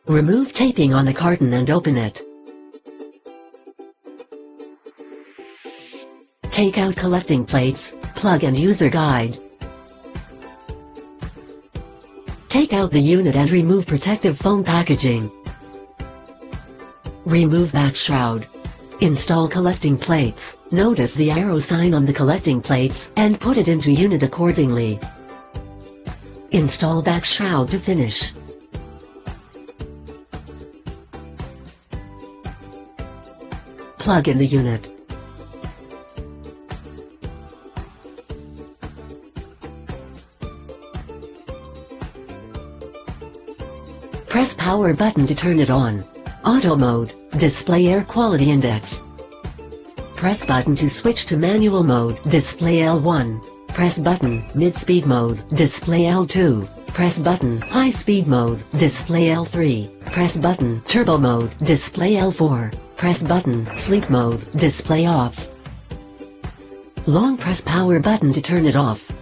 Remove taping on the carton and open it. Take out collecting plates, plug and user guide. Take out the unit and remove protective foam packaging. Remove back shroud. Install collecting plates. Notice the arrow sign on the collecting plates and put it into unit accordingly. Install back shroud to finish. Plug in the unit. Press power button to turn it on. Auto mode, display air quality index. Press button to switch to manual mode, display L1. Press button, mid-speed mode, display L2. Press button, high-speed mode, display L3. Press button, turbo mode, display L4. Press button, sleep mode, display off. Long press power button to turn it off.